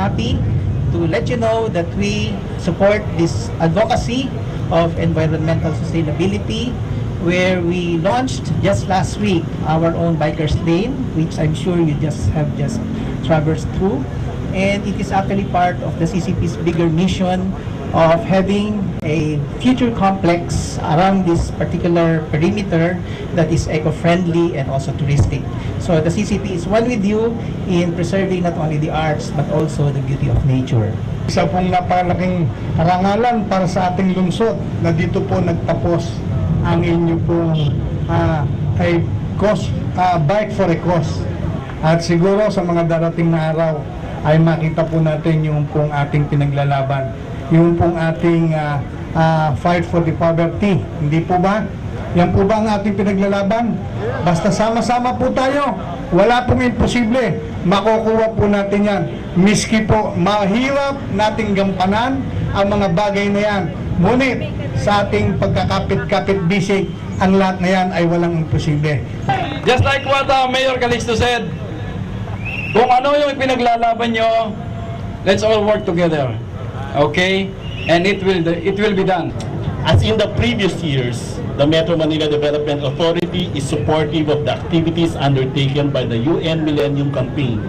happy to let you know that we support this advocacy of environmental sustainability, where we launched just last week our own bikers lane, which I'm sure you have just traversed through, and it is actually part of the CCP's bigger mission of having a future complex around this particular perimeter that is eco-friendly and also touristic. So the CCP is one with you in preserving not only the arts but also the beauty of nature. Isa pong napakalaking karangalan para sa ating lungsod na dito po nagtapos ang inyo pong bike for a cause. At siguro sa mga darating na araw ay makita po natin yung pong ating pinaglalaban, yung pong ating fight for the poverty. Hindi po ba? Yan po ba ang ating pinaglalaban? Basta sama-sama po tayo, wala pong imposible. Makukuha po natin yan. Miski po mahirap nating gampanan ang mga bagay na yan. Ngunit sa ating pagkakapit-kapit bisig, ang lahat na yan ay walang imposible. Just like what Mayor Calixto said, kung ano yung pinaglalaban nyo, let's all work together. Okay? And it will be done. As in the previous years, the Metro Manila Development Authority is supportive of the activities undertaken by the UN Millennium Campaign.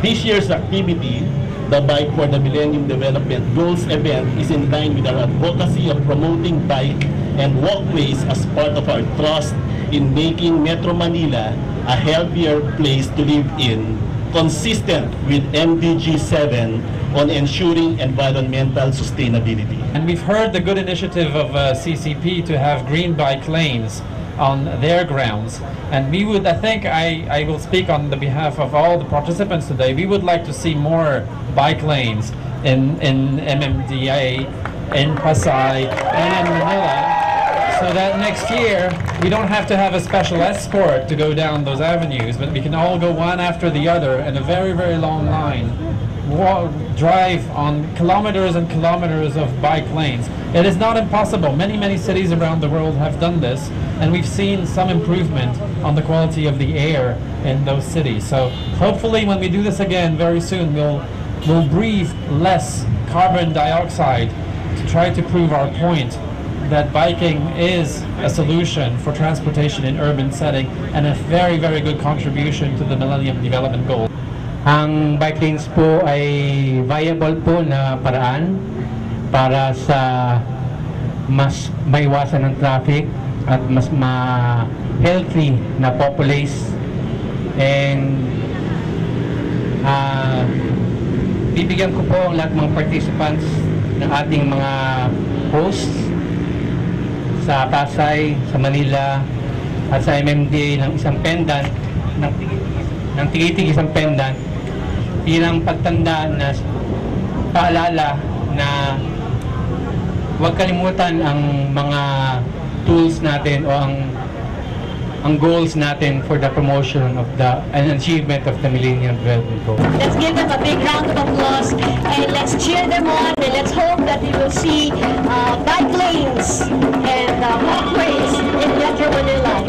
This year's activity, the Bike for the Millennium Development Goals event, is in line with our advocacy of promoting bike and walkways as part of our trust in making Metro Manila a healthier place to live in, consistent with MDG 7 on ensuring environmental sustainability. And we've heard the good initiative of CCP to have green bike lanes on their grounds. And we would, I think I will speak on the behalf of all the participants today, we would like to see more bike lanes in MMDA, in Pasay, and in Manila, so that next year we don't have to have a special escort to go down those avenues, but we can all go one after the other in a very, very long line. Drive on kilometers and kilometers of bike lanes. It is not impossible. Many cities around the world have done this, and we've seen some improvement on the quality of the air in those cities. So hopefully when we do this again very soon, we'll breathe less carbon dioxide to try to prove our point that biking is a solution for transportation in urban setting and a very, very good contribution to the Millennium Development Goal. Ang bike lanes po ay viable po na paraan para sa mas maiwasan ng traffic at mas healthy na populace. And bibigyan ko po ang lahat mga participants ng ating mga hosts sa Pasay, sa Manila at sa MMDA ng isang pendant, ng tigitig isang pendant, bilang pagtandaan na paalala na huwag kalimutan ang mga tools natin o ang goals natin for the promotion of and achievement of the Millennium Development Goals. Let's give them a big round of applause and let's cheer them on, and let's hope that we will see bike lanes and walkways in Metro Manila.